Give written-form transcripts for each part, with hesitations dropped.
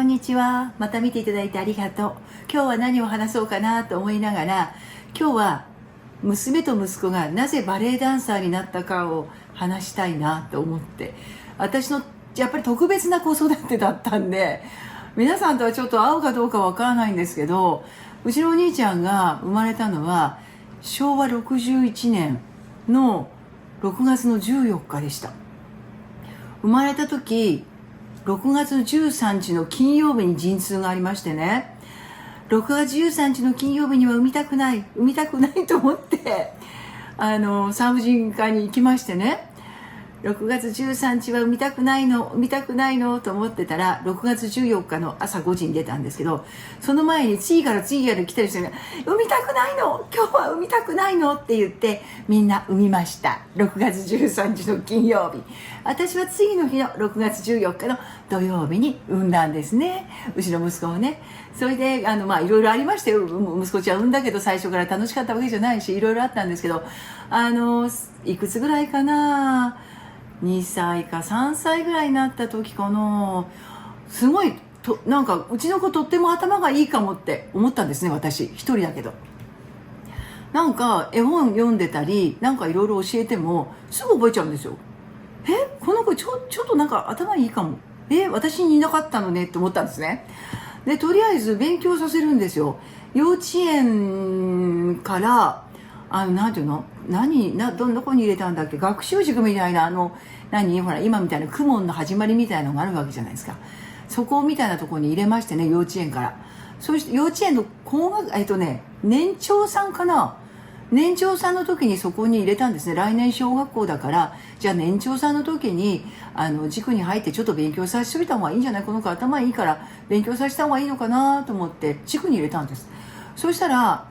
んにちは。また見ていただいてありがとう。今日は何を話そうかなと思いながら、今日は娘と息子がなぜバレエダンサーになったかを話したいなと思って、私のやっぱり特別な子育てだったんで、皆さんとはちょっと合うかどうかわからないんですけど、うちのお兄ちゃんが生まれたのは昭和61年の6月の14日でした。生まれた時6月13日の金曜日に陣痛がありましてね、6月13日の金曜日には産みたくないと思って産婦人科に行きましてね、6月13日は産みたくないのと思ってたら、6月14日の朝5時に出たんですけど、その前に次から来た人が産みたくないの、今日は産みたくないのって言ってみんな産みました。6月13日の金曜日、私は次の日の6月14日の土曜日に産んだんですね、うちの息子をね。それでいろいろありましたよ。息子ちゃん産んだけど最初から楽しかったわけじゃないし、いろいろあったんですけど、いくつぐらいかな、2歳か3歳ぐらいになった時かな、すごいなんかうちの子とっても頭がいいかもって思ったんですね。私一人だけど、なんか絵本読んでたりなんかいろいろ教えてもすぐ覚えちゃうんですよ。この子ちょっとなんか頭いいかも、私にいなかったのねって思ったんですね。でとりあえず勉強させるんですよ。幼稚園からなんていうの、どこに入れたんだっけ、学習塾みたいなほら今みたいな公文の始まりみたいなのがあるわけじゃないですか。そこみたいなところに入れましてね、幼稚園から。そして幼稚園の年長さんかな、年長さんの時にそこに入れたんですね。来年小学校だから、じゃあ年長さんの時に塾に入ってちょっと勉強させておいた方がいいんじゃない、この子頭いいから勉強させた方がいいのかなと思って塾に入れたんです。そしたら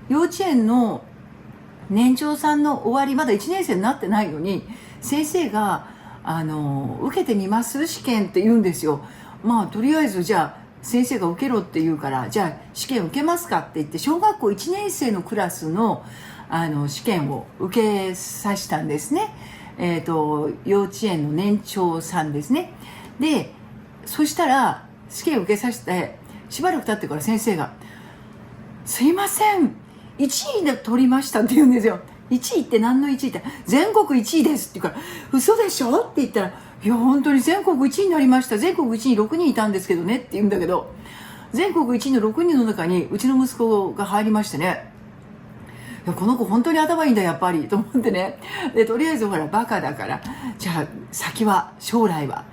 幼稚園の年長さんの終わり、まだ1年生になってないのに先生が受けてみます試験って言うんですよ。とりあえずじゃあ先生が受けろって言うから、じゃあ試験受けますかって言って小学校1年生のクラスの試験を受けさせたんですね。幼稚園の年長さんですね。でそしたら試験受けさせてしばらく経ってから先生がすいません、1位で取りましたって言うんですよ。1位って何の1位って、全国1位ですって言うから、嘘でしょって言ったら、いや本当に全国1位になりました、全国1位に6人いたんですけどねって言うんだけど、全国1位の6人の中にうちの息子が入りましてね、いやこの子本当に頭いいんだやっぱりと思ってね。でとりあえずほらバカだから、じゃあ将来は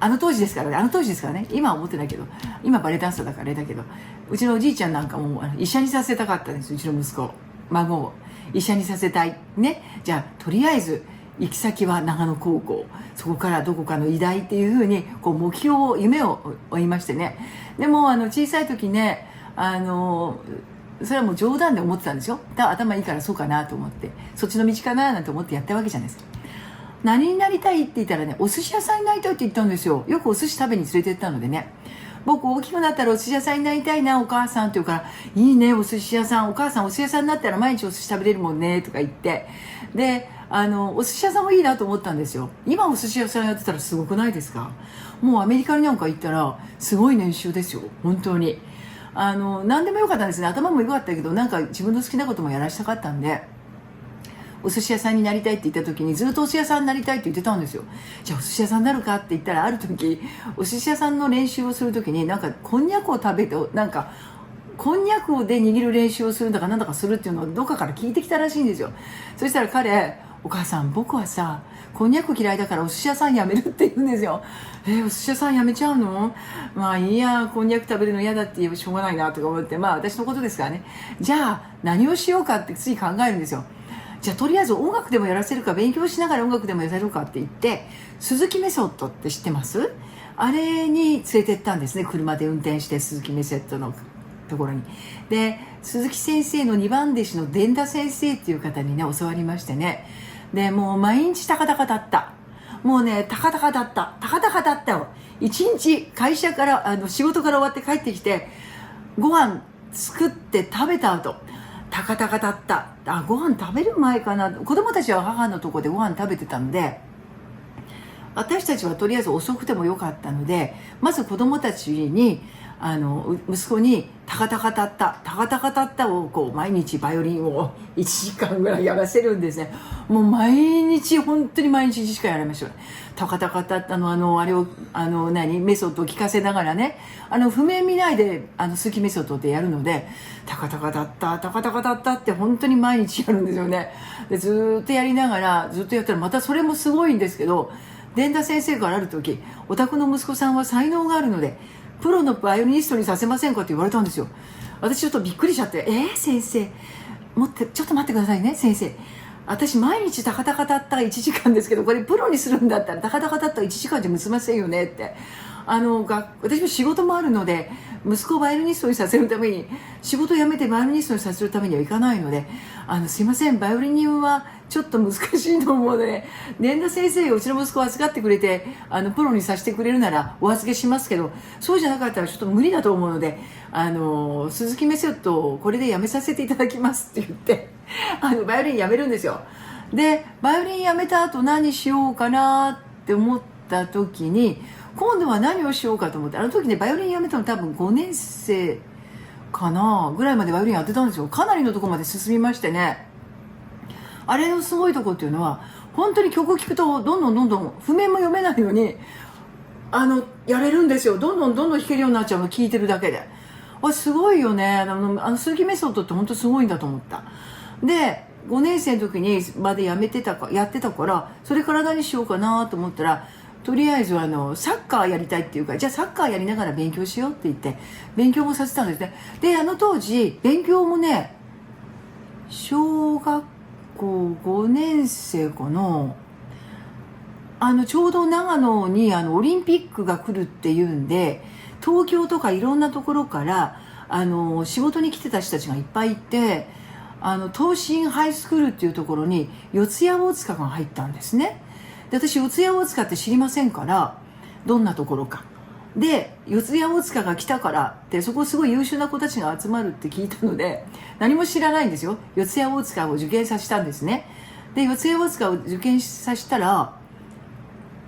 あの当時ですからね、今は思ってないけど、今バレエダンサーだからあれだけど、うちのおじいちゃんなんかも医者にさせたかったんです。うちの息子孫を医者にさせたいね。じゃあとりあえず行き先は長野高校、そこからどこかの医大っていうふうに目標夢を追いましてね。でも小さい時ね、それはもう冗談で思ってたんですよ。だから頭いいからそうかなと思って、そっちの道かななんて思ってやったわけじゃないですか。何になりたいって言ったらね、お寿司屋さんになりたいって言ったんですよ。よくお寿司食べに連れて行ったのでね、僕大きくなったらお寿司屋さんになりたいなお母さんって言うから、いいねお寿司屋さん、お母さんお寿司屋さんになったら毎日お寿司食べれるもんねとか言って、でお寿司屋さんもいいなと思ったんですよ。今お寿司屋さんやってたらすごくないですか。もうアメリカになんか行ったらすごい年収ですよ本当に。何でもよかったんですね。頭もよかったけど、なんか自分の好きなこともやらしたかったんで、お寿司屋さんになりたいって言った時にずっとお寿司屋さんになりたいって言ってたんですよ。じゃあお寿司屋さんになるかって言ったら、ある時お寿司屋さんの練習をする時になんかこんにゃくを食べて、なんかこんにゃくで握る練習をするんだかなんだかするっていうのをどっかから聞いてきたらしいんですよ。そしたら彼、お母さん僕はさこんにゃく嫌いだからお寿司屋さん辞めるって言うんですよ。お寿司屋さん辞めちゃうの？まあいいや、こんにゃく食べるの嫌だって言えばしょうがないなとか思って、私のことですからね。じゃあ何をしようかってつい考えるんですよ。じゃあとりあえず音楽でもやらせるか、勉強しながら音楽でもやらせるかって言って、鈴木メソッドって知ってます？あれに連れてったんですね。車で運転して鈴木メソッドのところに。で鈴木先生の2番弟子の伝田先生っていう方にね教わりましてね。でもう毎日高々だった、もうね高々だったよ。一日会社から仕事から終わって帰ってきてご飯作って食べた後高々だった。ご飯食べる前かな、子供たちは母のとこでご飯食べてたんで、私たちはとりあえず遅くてもよかったので、まず子供たちに息子にタカタカタッタタカタカタッタをこう毎日バイオリンを1時間ぐらいやらせるんですね。もう毎日、本当に毎日1時間やられました。タカタカタッタのあれをメソッドを聞かせながらね、譜面見ないで数奇メソッドでやるので、タカタカタッタタカタカタッタって本当に毎日やるんですよね。でずーっとやりながらずっとやったら、またそれもすごいんですけど、伝田先生からある時、お宅の息子さんは才能があるのでプロのバイオリニストにさせませんかって言われたんですよ。私ちょっとびっくりしちゃって、先生ちょっと待ってくださいね先生、私毎日タカタカタッタ1時間ですけど、これプロにするんだったらタカタカタッタ1時間じゃ結ませんよねって。私も仕事もあるので、息子をバイオリニストにさせるために、仕事を辞めてバイオリニストにさせるためにはいかないので、すいません、バイオリンはちょっと難しいと思うので、伝田先生がうちの息子を預かってくれてプロにさせてくれるならお預けしますけど、そうじゃなかったらちょっと無理だと思うので、鈴木メソッドをこれでやめさせていただきますって言ってバイオリンやめるんですよ。でバイオリンやめた後何しようかなって思った時に、今度は何をしようかと思って、時ねバイオリンやめたの多分5年生かなぐらいまでバイオリンやってたんですよ。かなりのところまで進みましてね、あれのすごいとこっていうのは、本当に曲聴くとどんどん譜面も読めないのにやれるんですよ。どんどん弾けるようになっちゃうの、聴いてるだけで。すごいよね。鈴木メソッドって本当すごいんだと思った。で5年生の時にまでやってたから、それから何しようかなと思ったら、とりあえずサッカーやりたいっていうから、じゃあサッカーやりながら勉強しようって言って勉強もさせたんですね。で当時勉強もね、小学校5年生かな、ちょうど長野にオリンピックが来るっていうんで、東京とかいろんなところから仕事に来てた人たちがいっぱいいて、東進ハイスクールっていうところに四谷大塚が入ったんですね。で私四谷大塚って知りませんから、どんなところかで、四谷大塚が来たからって、そこすごい優秀な子たちが集まるって聞いたので、何も知らないんですよ。四谷大塚を受験させたんですね。で四谷大塚を受験させたら、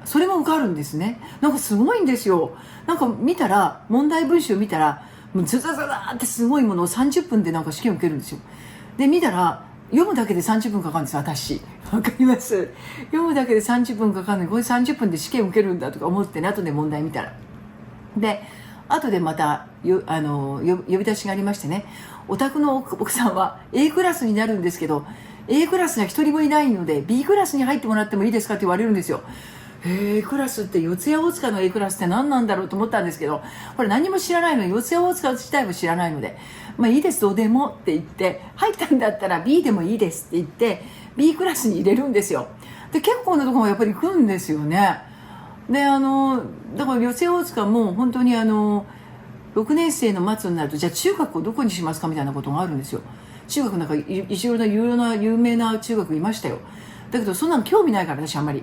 それも受かるんですね。なんかすごいんですよ。なんか見たら、問題文集見たら、もうズザザザってすごいものを30分でなんか試験受けるんですよ。で見たら、読むだけで30分かかるんです、私。わかります？読むだけで30分かかるのに、これ30分で試験受けるんだとか思ってね、後で問題見たら。で、後でまた呼び出しがありましてね、お宅の奥さんは A クラスになるんですけど、A クラスが一人もいないので B クラスに入ってもらってもいいですかって言われるんですよ。A クラスって四谷大塚の A クラスって何なんだろうと思ったんですけど、これ何も知らないのに、四谷大塚自体も知らないので、まあいいです、どうでもって言って、入ったんだったら B でもいいですって言って B クラスに入れるんですよ。で結構なところもやっぱり行くんですよね。でだから四谷大塚も本当に6年生の末になると、じゃあ中学をどこにしますかみたいなことがあるんですよ。中学なんか一応の有名な中学いましたよ。だけどそんなの興味ないから私あんまり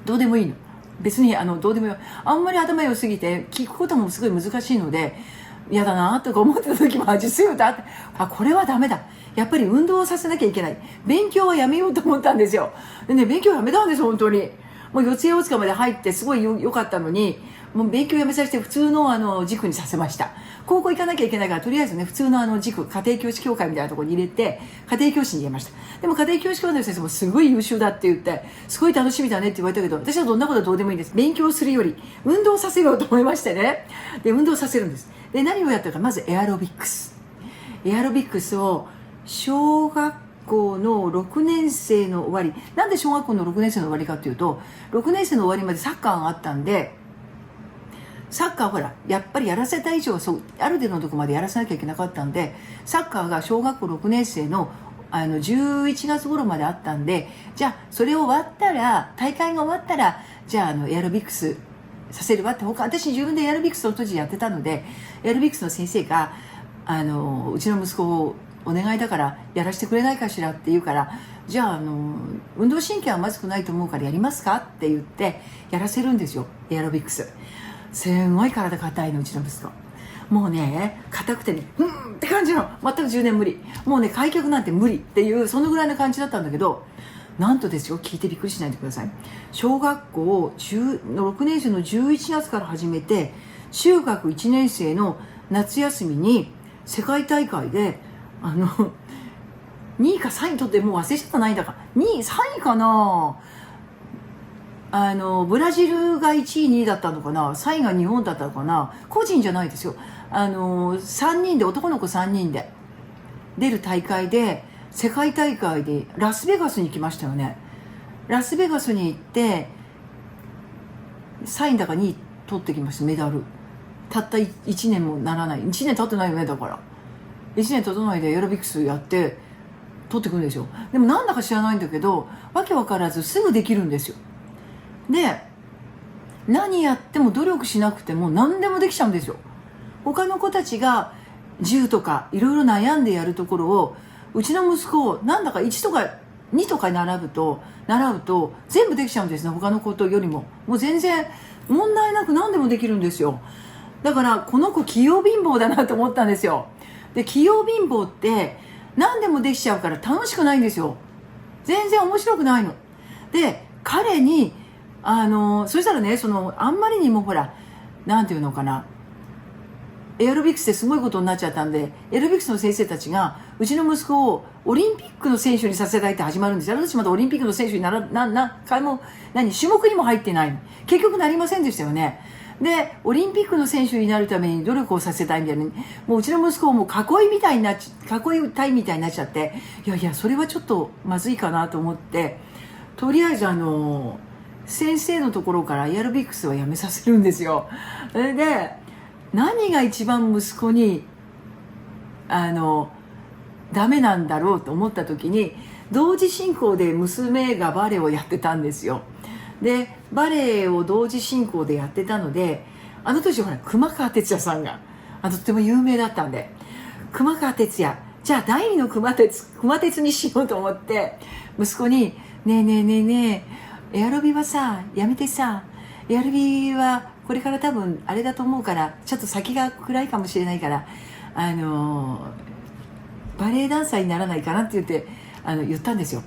どうでもいいの。別にどうでもいい。あんまり頭良すぎて聞くこともすごい難しいので嫌だなとか思ってた時も実際あって、これはダメだ、やっぱり運動をさせなきゃいけない、勉強はやめようと思ったんですよ。でね、勉強やめたんです本当に。もう四谷大塚まで入ってすごい良かったのに、もう勉強やめさせて普通の塾にさせました。高校行かなきゃいけないから、とりあえずね普通の塾、家庭教師協会みたいなところに入れて家庭教師に入れました。でも家庭教師協会の先生もすごい優秀だって言って、すごい楽しみだねって言われたけど、私はどんなことはどうでもいいんです。勉強するより運動させようと思いましてね。で運動させるんです。で何をやったか、まずエアロビックスを小学校の6年生の終わり、なんで小学校の6年生の終わりかっていうと、6年生の終わりまでサッカーがあったんで、サッカーほらやっぱりやらせた以上そうある程度のところまでやらせなきゃいけなかったんで、サッカーが小学校6年生の11月頃まであったんで、じゃあそれ終わったら、大会が終わったらじゃあエアロビクスさせるわって、私自分でエアロビクスを当時やってたので、エアロビクスの先生がうちの息子をお願いだからやらせてくれないかしらって言うから、じゃあ運動神経はまずくないと思うからやりますかって言ってやらせるんですよ、エアロビクス。すんごい体硬いの、うちの息子。もうね硬くてねって感じの、全く10年無理、もうね開脚なんて無理っていう、そのぐらいの感じだったんだけど、なんとですよ、聞いてびっくりしないでください。小学校6年生の11月から始めて、中学1年生の夏休みに世界大会で2位か3位取って、もう忘れちゃった、ないんだか2位3位かな、ブラジルが1位2位だったのかな、3位が日本だったのかな、個人じゃないですよ、3人で、男の子3人で出る大会で、世界大会でラスベガスに行きましたよね。ラスベガスに行って3位だか2位取ってきました、メダル。たった1年もならない、1年経ってないよね、だから1年経たないでエアロビクスやって取ってくるんですよ。でもなんだか知らないんだけど、わけわからずすぐできるんですよ。で、何やっても努力しなくても何でもできちゃうんですよ。他の子たちが10とかいろいろ悩んでやるところを、うちの息子なんだか1とか2とかに習うと全部できちゃうんですね、他の子よりも。もう全然問題なく何でもできるんですよ。だからこの子器用貧乏だなと思ったんですよ。で、器用貧乏って何でもできちゃうから楽しくないんですよ。全然面白くないの。で、彼にそしたらね、あんまりにもほら、なんていうのかな、エアロビクスですごいことになっちゃったんで、エアロビクスの先生たちがうちの息子をオリンピックの選手にさせたいって始まるんですよ。私まだオリンピックの選手に種目にも入ってない。結局なりませんでしたよね。で、オリンピックの選手になるために努力をさせたいみたいな、もううちの息子をもう囲いたいみたいになっちゃって、いやいや、それはちょっとまずいかなと思って、とりあえず先生のところからエアロビクスはやめさせるんですよ。それで、何が一番息子にダメなんだろうと思った時に、同時進行で娘がバレエをやってたんですよ。で、バレエを同時進行でやってたので、あの時ほら熊川哲也さんがとっても有名だったんで、熊川哲也、じゃあ第二の熊哲にしようと思って、息子にねえねえねえねえ、エアロビはさやめてさ、エアロビはこれから多分あれだと思うから、ちょっと先が暗いかもしれないから、バレエダンサーにならないかなって言ったんですよ。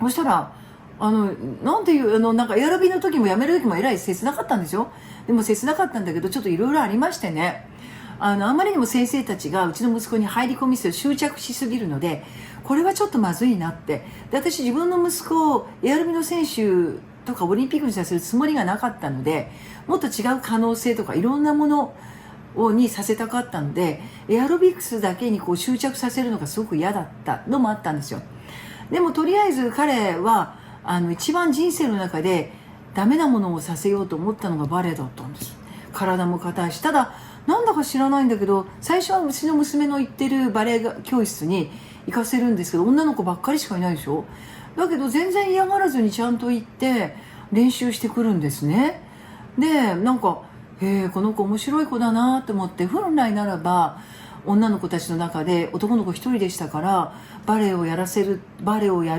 そしたらなんていうなんかエアロビの時も辞める時もえらい切なかったんですよ。でも切なかったんだけど、ちょっといろいろありましてね、あんまりにも先生たちがうちの息子に入り込み執着しすぎるので、これはちょっとまずいなって。で、私自分の息子をエアロビの選手とかオリンピックにさせるつもりがなかったので、もっと違う可能性とかいろんなものにさせたかったので、エアロビクスだけにこう執着させるのがすごく嫌だったのもあったんですよ。でもとりあえず彼は一番人生の中でダメなものをさせようと思ったのがバレエだったんです。体も硬いし、ただなんだか知らないんだけど、最初はうちの娘の行ってるバレエ教室に行かせるんですけど、女の子ばっかりしかいないでしょ。だけど全然嫌がらずにちゃんと行って練習してくるんですね。で、なんかこの子面白い子だなと思って、本来ならば女の子たちの中で男の子一人でしたから、バレエをや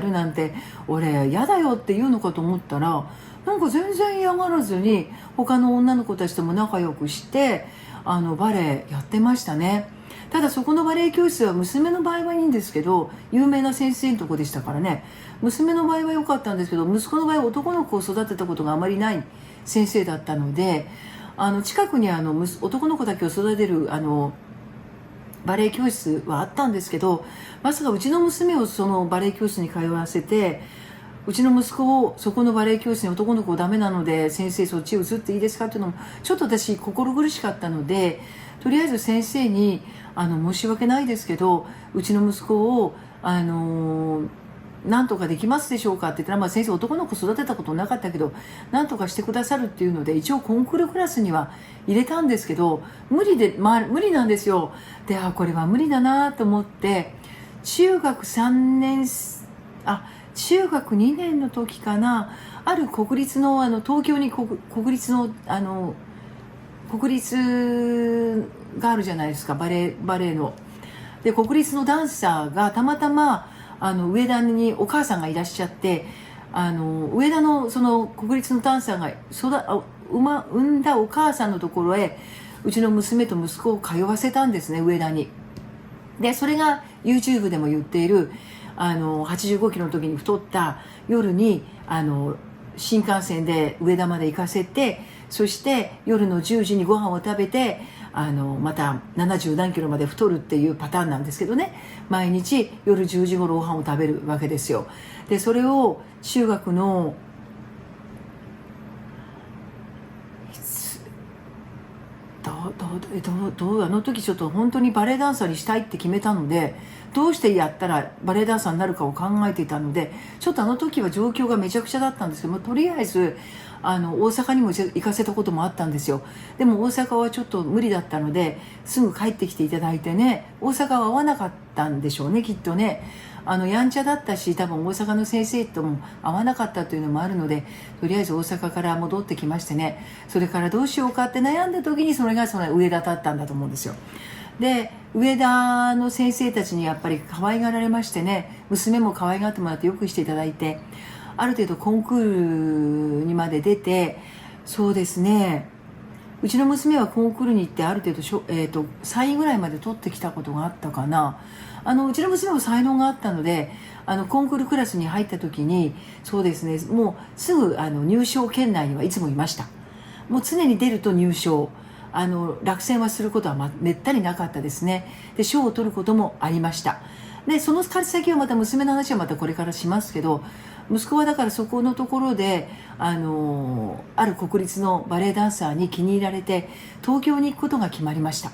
るなんて俺嫌だよって言うのかと思ったら、なんか全然嫌がらずに他の女の子たちとも仲良くしてバレエやってましたね。ただそこのバレエ教室は娘の場合はいいんですけど、有名な先生のとこでしたからね、娘の場合は良かったんですけど、息子の場合は男の子を育てたことがあまりない先生だったので、近くに男の子だけを育てるバレエ教室はあったんですけど、まさかうちの娘をそのバレエ教室に通わせて、うちの息子をそこのバレエ教室に、男の子ダメなので先生そっち移っていいですかっていうのもちょっと私心苦しかったので、とりあえず先生に申し訳ないですけどうちの息子をなんとかできますでしょうかって言ったら、先生男の子育てたことなかったけどなんとかしてくださるっていうので、一応コンクールクラスには入れたんですけど、無理なんですよ。で、これは無理だなと思って、中学2年の時かな、ある国立の東京に国立の国立があるじゃないですか、バレエの。で、国立のダンサーがたまたま上田にお母さんがいらっしゃって、上田のその国立のダンサーが産んだお母さんのところへうちの娘と息子を通わせたんですね、上田に。で、それが YouTube でも言っている85キロの時に太った夜に新幹線で上田まで行かせて、そして夜の10時にご飯を食べてまた70何キロまで太るっていうパターンなんですけどね、毎日夜10時頃ご飯を食べるわけですよ。でそれを中学のあの時ちょっと本当にバレエダンサーにしたいって決めたので、どうしてやったらバレエダンサーになるかを考えていたので、ちょっとあの時は状況がめちゃくちゃだったんですけども、とりあえず大阪にも行かせたこともあったんですよ。でも大阪はちょっと無理だったので、すぐ帰ってきていただいてね、大阪は合わなかったんでしょうね、きっとね。やんちゃだったし、多分大阪の先生とも合わなかったというのもあるので、とりあえず大阪から戻ってきましてね、それからどうしようかって悩んだ時に、それがその上田だったんだと思うんですよ。で上田の先生たちにやっぱり可愛がられましてね、娘も可愛がってもらってよくしていただいて、ある程度コンクールにまで出て、そうですね、うちの娘はコンクールに行ってある程度3位ぐらいまで取ってきたことがあったかな。うちの娘も才能があったので、コンクールクラスに入った時に、そうですね、もうすぐ入賞圏内にはいつもいました。もう常に出ると入賞、落選はすることはめったになかったですね。で賞を取ることもありました。でその先はまた娘の話はまたこれからしますけど、息子はだからそこのところである国立のバレエダンサーに気に入られて東京に行くことが決まりました。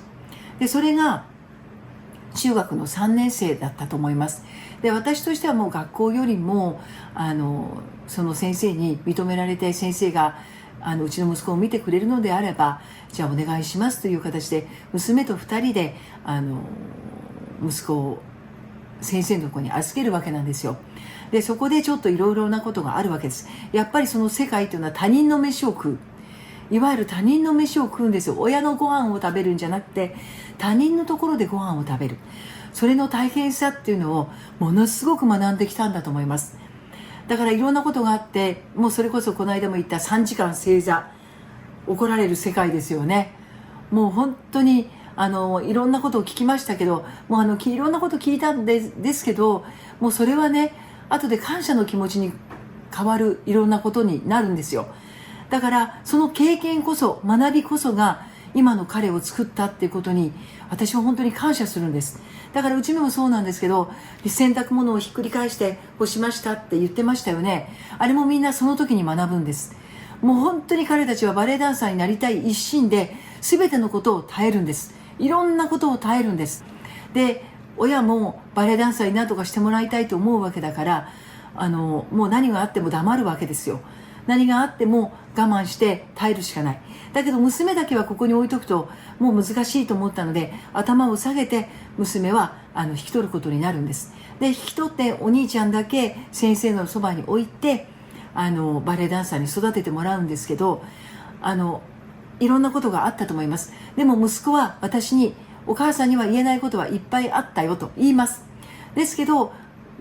でそれが中学の3年生だったと思います。で私としてはもう学校よりもその先生に認められて、先生がうちの息子を見てくれるのであれば、じゃあお願いしますという形で、娘と2人で息子を先生のところに預けるわけなんですよ。でそこでちょっといろいろなことがあるわけです。やっぱりその世界というのは他人の飯を食う、いわゆる他人の飯を食うんですよ。親のご飯を食べるんじゃなくて、他人のところでご飯を食べる、それの大変さっていうのをものすごく学んできたんだと思います。だからいろんなことがあって、もうそれこそこの間も言った3時間正座、怒られる世界ですよね。もう本当にいろんなことを聞きましたけど、もういろんなこと聞いたんですけど、もうそれはね、後で感謝の気持ちに変わるいろんなことになるんですよ。だからその経験こそ、学びこそが今の彼を作ったっていうことに私は本当に感謝するんです。だからうちもそうなんですけど、洗濯物をひっくり返して干しましたって言ってましたよね。あれもみんなその時に学ぶんです。もう本当に彼たちはバレエダンサーになりたい一心で全てのことを耐えるんです。いろんなことを耐えるんです。で親もバレエダンサーに何とかしてもらいたいと思うわけだから、もう何があっても黙るわけですよ。何があっても我慢して耐えるしかない。だけど娘だけはここに置いとくともう難しいと思ったので、頭を下げて娘は引き取ることになるんです。で引き取ってお兄ちゃんだけ先生のそばに置いてバレエダンサーに育ててもらうんですけど、いろんなことがあったと思います。でも息子は私に、お母さんには言えないことはいっぱいあったよと言います。ですけど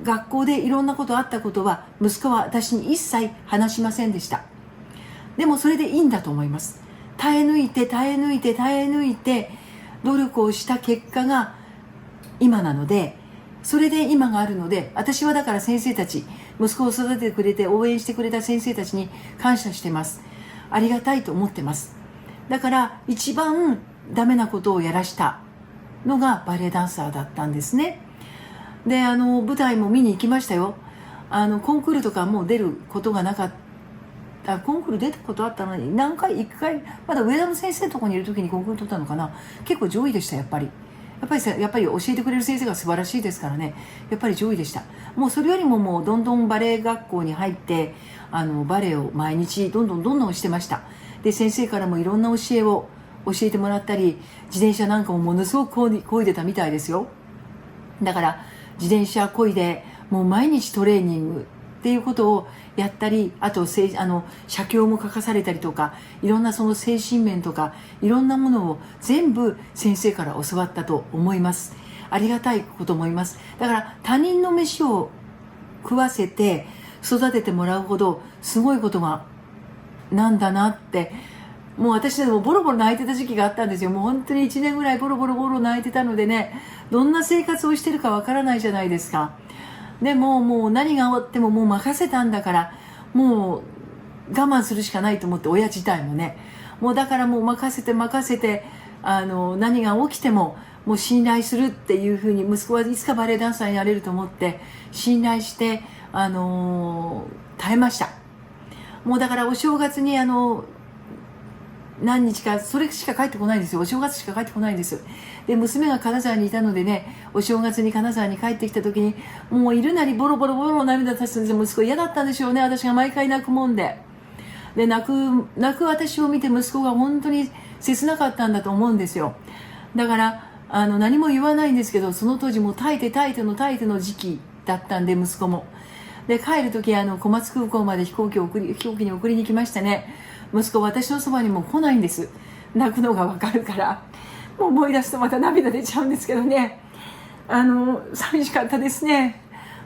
学校でいろんなことあったことは息子は私に一切話しませんでした。でもそれでいいんだと思います。耐え抜いて耐え抜いて耐え抜いて努力をした結果が今なので、それで今があるので、私はだから先生たち、息子を育ててくれて応援してくれた先生たちに感謝してます。ありがたいと思ってます。だから一番ダメなことをやらしたのがバレエダンサーだったんですね。で舞台も見に行きましたよ。コンクールとかもう出ることがなかった。コンクール出たことあったのに1回まだ上田の先生のところにいる時にコンクール取ったのかな。結構上位でした。やっぱり教えてくれる先生が素晴らしいですからね。やっぱり上位でした。もうそれよりももうどんどんバレエ学校に入ってバレエを毎日どんどんしてました。で先生からもいろんな教えを教えてもらったり、自転車なんかもものすごく漕いでたみたいですよ。だから自転車漕いでもう毎日トレーニングっていうことをやったり、あと写経も書かされたりとか、いろんなその精神面とかいろんなものを全部先生から教わったと思います。ありがたいこと思います。だから他人の飯を食わせて育ててもらうほどすごいことがなんだなって、もう私でもボロボロ泣いてた時期があったんですよ。もう本当に1年ぐらいボロボロ泣いてたのでね、どんな生活をしてるかわからないじゃないですか。でももう何があってももう任せたんだから、もう我慢するしかないと思って、親自体もね、もうだからもう任せて何が起きてももう信頼するっていうふうに、息子はいつかバレエダンサーになれると思って信頼して、耐えました。もうだからお正月に何日かそれしか帰ってこないんですよ。お正月しか帰ってこないんです。で、娘が金沢にいたのでね、お正月に金沢に帰ってきた時に、もういるなりボロボロ涙出すんですよ。息子嫌だったんでしょうね、私が毎回泣くもんで。で、泣く私を見て息子が本当に切なかったんだと思うんですよ。だから何も言わないんですけど、その当時もう耐えての時期だったんで、息子も。で、帰る時小松空港まで飛行機に送りに来ましたね。息子私のそばにも来ないんです。泣くのがわかるから。もう思い出すとまた涙出ちゃうんですけどね、寂しかったですね。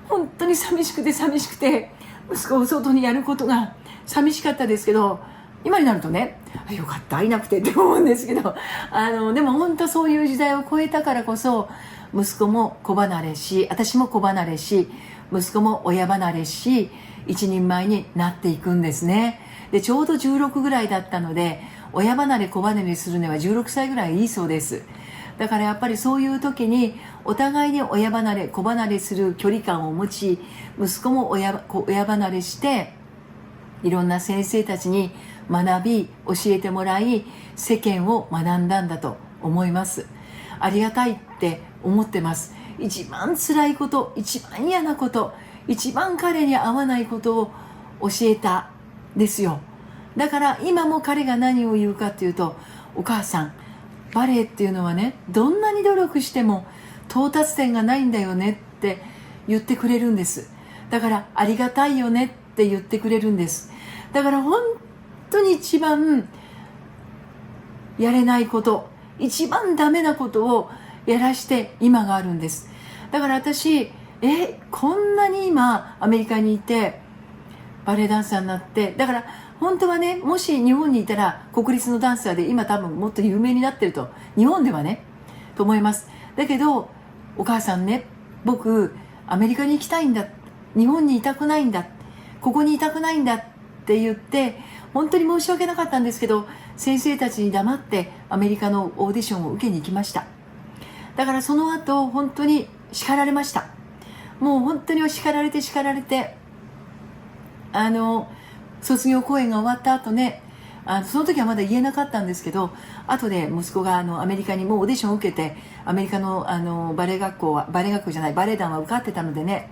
本当に寂しくて、息子を外にやることが寂しかったですけど、今になるとね、よかったいなくてって思うんですけど、でも本当そういう時代を超えたからこそ、息子も子離れし、私も子離れし、息子も親離れし、一人前になっていくんですね。で、ちょうど16ぐらいだったので、親離れ子離れするには16歳ぐらいいいそうです。だからやっぱりそういう時にお互いに親離れ子離れする距離感を持ち、息子も親離れしていろんな先生たちに学び教えてもらい、世間を学んだんだと思います。ありがたいって思ってます。一番辛いこと、一番嫌なこと、一番彼に合わないことを教えたですよ。だから今も彼が何を言うかっていうと、お母さん、バレエっていうのはね、どんなに努力しても到達点がないんだよねって言ってくれるんです。だからありがたいよねって言ってくれるんです。だから本当に一番やれないこと、一番ダメなことをやらして今があるんです。だから私、こんなに今アメリカにいてバレエダンサーになって、だから本当はね、もし日本にいたら国立のダンサーで今多分もっと有名になってると、日本ではねと思います。だけどお母さんね、僕アメリカに行きたいんだ、日本にいたくないんだ、ここにいたくないんだって言って、本当に申し訳なかったんですけど、先生たちに黙ってアメリカのオーディションを受けに行きました。だからその後本当に叱られました。もう本当に叱られて卒業公演が終わった後ね、その時はまだ言えなかったんですけど、後で息子がアメリカにもうオーディションを受けて、アメリカのバレエ団は受かってたのでね、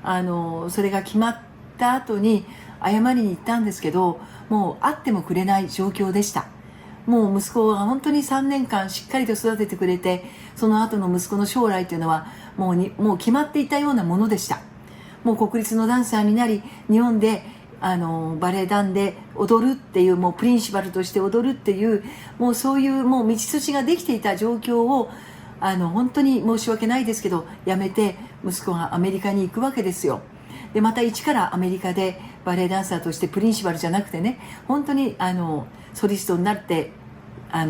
それが決まった後に謝りに行ったんですけど、もう会ってもくれない状況でした。もう息子が本当に3年間しっかりと育ててくれて、その後の息子の将来というのはもう決まっていたようなものでした。もう国立のダンサーになり、日本でバレエ団で踊るっていう、もうプリンシパルとして踊るっていう、もうそういうもう道筋ができていた状況を本当に申し訳ないですけどやめて、息子がアメリカに行くわけですよ。でまた一からアメリカでバレエダンサーとしてプリンシパルじゃなくてね、本当にソリストになって、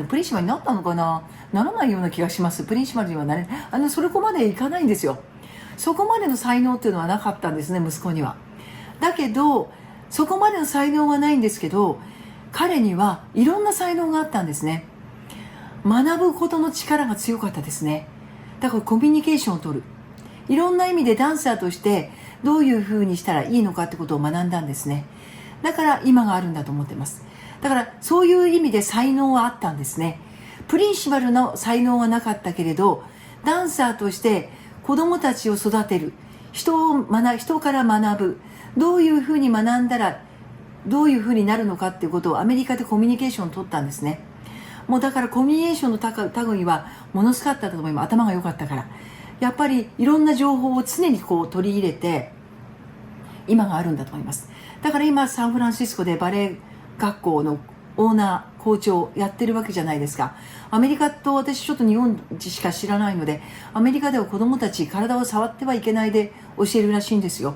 プリンシパルになったのかな、ならないような気がします。プリンシパルにはなれそれこまでいかないんですよ。そこまでの才能っていうのはなかったんですね、息子には。だけどそこまでの才能はないんですけど、彼にはいろんな才能があったんですね。学ぶことの力が強かったですね。だからコミュニケーションを取る、いろんな意味でダンサーとしてどういう風にしたらいいのかってことを学んだんですね。だから今があるんだと思ってます。だからそういう意味で才能はあったんですね。プリンシパルの才能はなかったけれど、ダンサーとして子供たちを育てる、人から学ぶ、どういう風に学んだらどういう風になるのかっていうことをアメリカでコミュニケーションを取ったんですね。もうだからコミュニケーションの類はものすごかったと思います。頭が良かったから、やっぱりいろんな情報を常に取り入れて今があるんだと思います。だから今サンフランシスコでバレエ学校のオーナー校長やってるわけじゃないですか。アメリカと私ちょっと日本しか知らないので、アメリカでは子供たち体を触ってはいけないで教えるらしいんですよ。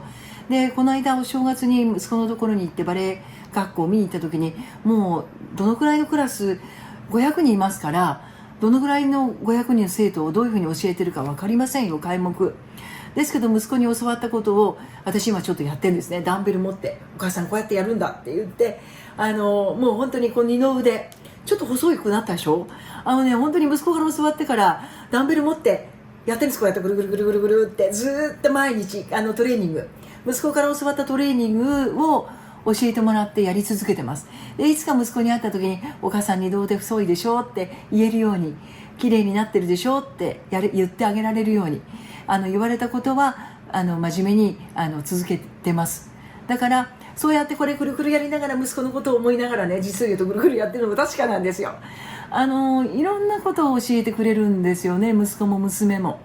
でこの間お正月に息子のところに行ってバレエ学校を見に行った時に、もうどのくらいのクラス500人いますから、どのぐらいの500人の生徒をどういうふうに教えてるか分かりませんよ、皆目ですけど。息子に教わったことを私今ちょっとやってるんですね。ダンベル持って、お母さんこうやってやるんだって言って、もう本当にこう二の腕ちょっと細くなったでしょ。本当に息子から教わってからダンベル持ってやってるんです。こうやってぐるぐるぐるぐるぐるってずっと毎日トレーニング、息子から教わったトレーニングを教えてもらってやり続けてます。でいつか息子に会った時に、お母さん二の腕細いでしょって言えるように、綺麗になってるでしょって言ってあげられるように、言われたことは真面目に続けてます。だからそうやってこれくるくるやりながら、息子のことを思いながらね、実を言うとぐるぐるやってるのも確かなんですよ。いろんなことを教えてくれるんですよね、息子も娘も。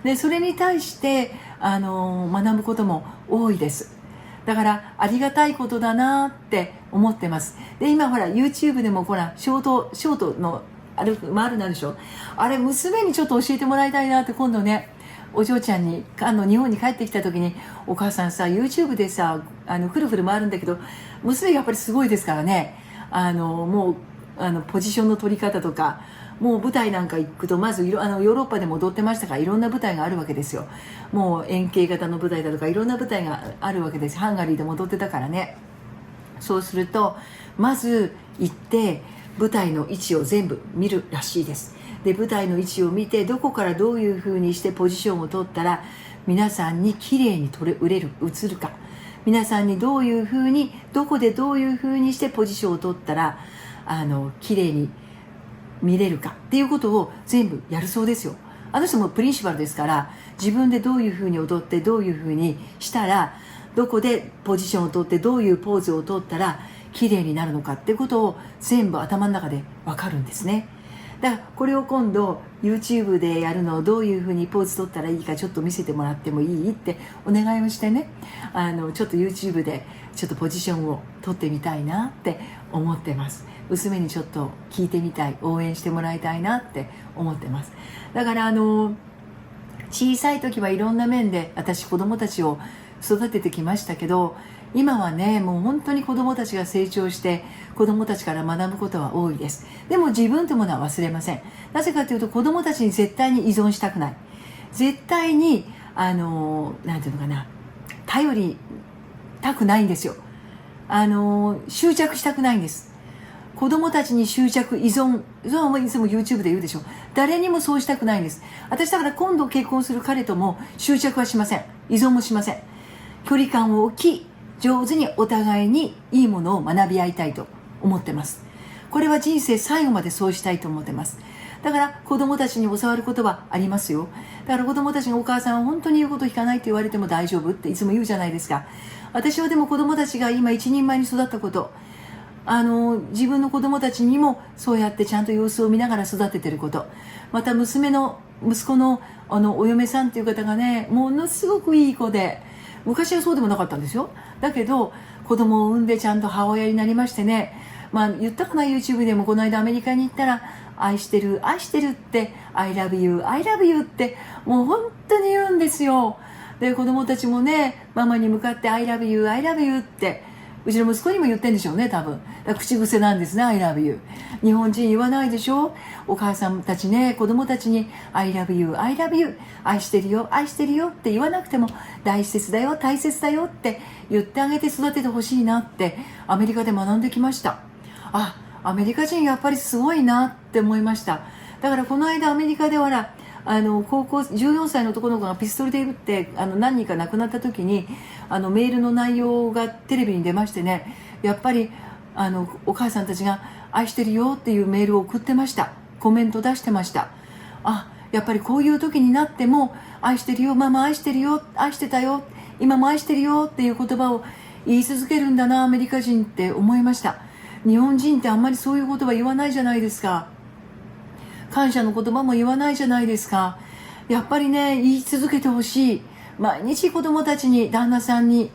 でそれに対して学ぶことも多いです。だからありがたいことだなって思ってます。で今ほら YouTube でもほらショートのあるでしょ。あれ娘にちょっと教えてもらいたいなって。今度ね、お嬢ちゃんに日本に帰ってきた時に、お母さんさ YouTube でさくるくる回るんだけど、娘やっぱりすごいですからね。もうポジションの取り方とか、もう舞台なんか行くとまずヨーロッパでも踊ってましたから、いろんな舞台があるわけですよ。もう円形型の舞台だとかいろんな舞台があるわけです。ハンガリーでも踊ってたからね。そうするとまず行って舞台の位置を全部見るらしいです。で舞台の位置を見て、どこからどういう風にしてポジションを取ったら皆さんに綺麗に映るか、皆さんにどういう風に、どこでどういう風にしてポジションを取ったら綺麗に見れるかっていうことを全部やるそうですよ。あの人もプリンシパルですから、自分でどういう風に踊ってどういう風にしたら、どこでポジションを取ってどういうポーズを取ったら綺麗になるのかっていうことを全部頭の中で分かるんですね。だからこれを今度 YouTube でやるのを、どういう風にポーズ取ったらいいかちょっと見せてもらってもいいってお願いをしてね、ちょっと YouTube でちょっとポジションを取ってみたいなって思ってます。娘にちょっと聞いてみたい、応援してもらいたいなって思ってます。だから小さい時はいろんな面で私子供たちを育ててきましたけど、今はねもう本当に子供たちが成長して子供たちから学ぶことは多いです。でも自分というものは忘れません。なぜかというと、子供たちに絶対に依存したくない、絶対になんていうのかな、頼りたくないんですよ。執着したくないんです。子供たちに執着依存、それはいつも YouTube で言うでしょ。誰にもそうしたくないんです。私だから今度結婚する彼とも執着はしません、依存もしません。距離感を置き、上手にお互いにいいものを学び合いたいと思ってます。これは人生最後までそうしたいと思ってます。だから子供たちに教わることはありますよ。だから子供たちがお母さんは本当に言うこと聞かないって言われても大丈夫っていつも言うじゃないですか。私はでも子供たちが今一人前に育ったこと、自分の子供たちにもそうやってちゃんと様子を見ながら育ててること、また息子のお嫁さんっていう方がね、ものすごくいい子で、昔はそうでもなかったんですよ。だけど子供を産んでちゃんと母親になりましてね、言ったかな YouTube でも、この間アメリカに行ったら愛してる愛してるって I love you I love you ってもう本当に言うんですよ。で子供たちもね、ママに向かって I love you I love youって、うちの息子にも言ってんでしょうね、多分。だから口癖なんですね、 I love you。 日本人言わないでしょ。お母さんたちね、子供たちに I love you I love you、 愛してるよ愛してるよって言わなくても、大切だよ大切だよって言ってあげて育ててほしいなってアメリカで学んできました。アメリカ人やっぱりすごいなって思いました。だからこの間アメリカでは高校14歳の男の子がピストルで撃って何人か亡くなった時にメールの内容がテレビに出ましてね、やっぱりお母さんたちが愛してるよっていうメールを送ってました。コメント出してました。やっぱりこういう時になっても愛してるよママ愛してるよ愛してたよ今も愛してるよっていう言葉を言い続けるんだなアメリカ人って思いました。日本人ってあんまりそういう言葉言わないじゃないですか。感謝の言葉も言わないじゃないですか。やっぱりね、言い続けてほしい。毎日子供たちに、旦那さんに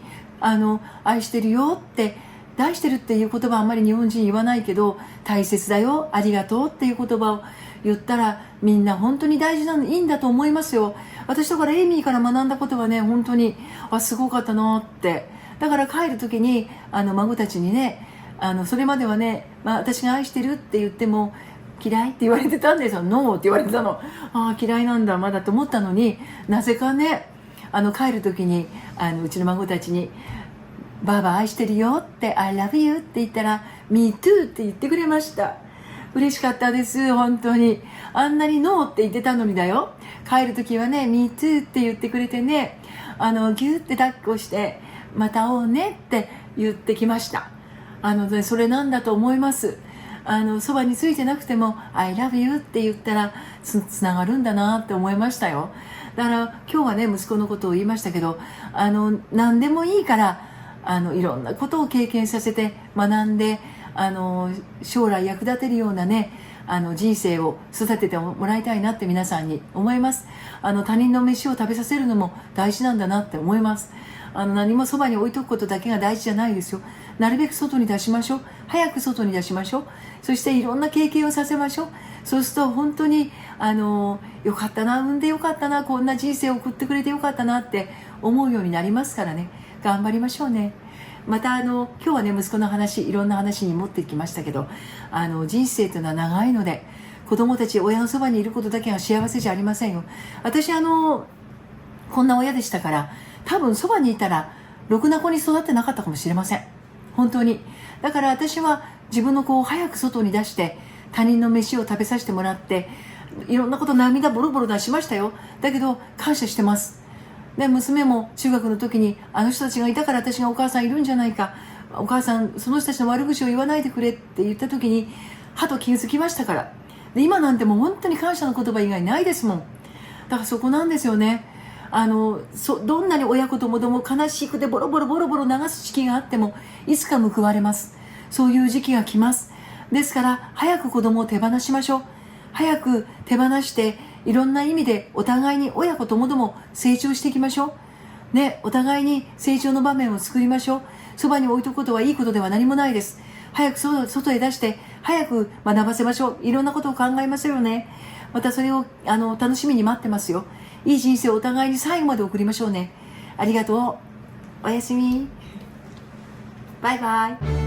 愛してるよって愛してるっていう言葉はあんまり日本人言わないけど、大切だよありがとうっていう言葉を言ったらみんな本当に大事なのいいんだと思いますよ。私だからエイミーから学んだことはね、本当にすごかったなって。だから帰る時に孫たちにね、それまではね、私が愛してるって言っても嫌いって言われてたんですよ。ノーって言われてたの。ああ、嫌いなんだ、まだと思ったのに、なぜかね、帰る時に、うちの孫たちに、ばあば愛してるよって、I love you って言ったら、Me too って言ってくれました。嬉しかったです、本当に。あんなにノーって言ってたのにだよ。帰る時はね、Me too って言ってくれてね、ぎゅーって抱っこして、また会おうねって言ってきました。それなんだと思います。そばについてなくても I love you って言ったらつながるんだなって思いましたよ。だから今日はね、息子のことを言いましたけど、何でもいいからいろんなことを経験させて学んで、将来役立てるようなね、人生を育ててもらいたいなって皆さんに思います。他人の飯を食べさせるのも大事なんだなって思います。何もそばに置いとくことだけが大事じゃないですよ。なるべく外に出しましょう。早く外に出しましょう。そしていろんな経験をさせましょう。そうすると本当によかったな、産んでよかったな、こんな人生を送ってくれてよかったなって思うようになりますからね。頑張りましょうね。また今日はね、息子の話、いろんな話に持ってきましたけど、人生というのは長いので、子供たち親のそばにいることだけが幸せじゃありませんよ。私こんな親でしたから、多分そばにいたらろくな子に育ってなかったかもしれません。本当に。だから私は自分の子を早く外に出して他人の飯を食べさせてもらって、いろんなこと涙ボロボロ出しましたよ。だけど感謝してます。で、娘も中学の時にあの人たちがいたから私がお母さんいるんじゃないか、お母さんその人たちの悪口を言わないでくれって言った時にはと気づきましたから。で、今なんてもう本当に感謝の言葉以外ないですもん。だからそこなんですよね。どんなに親子ともども悲しくてボロボロ流す時期があってもいつか報われます。そういう時期が来ます。ですから早く子供を手放しましょう。早く手放していろんな意味でお互いに親子ともども成長していきましょうね。お互いに成長の場面を作りましょう。そばに置いとくことはいいことでは何もないです。早く外へ出して早く学ばせましょう。いろんなことを考えますよね。またそれを楽しみに待ってますよ。いい人生をお互いに最後まで送りましょうね。ありがとう。おやすみ。バイバイ。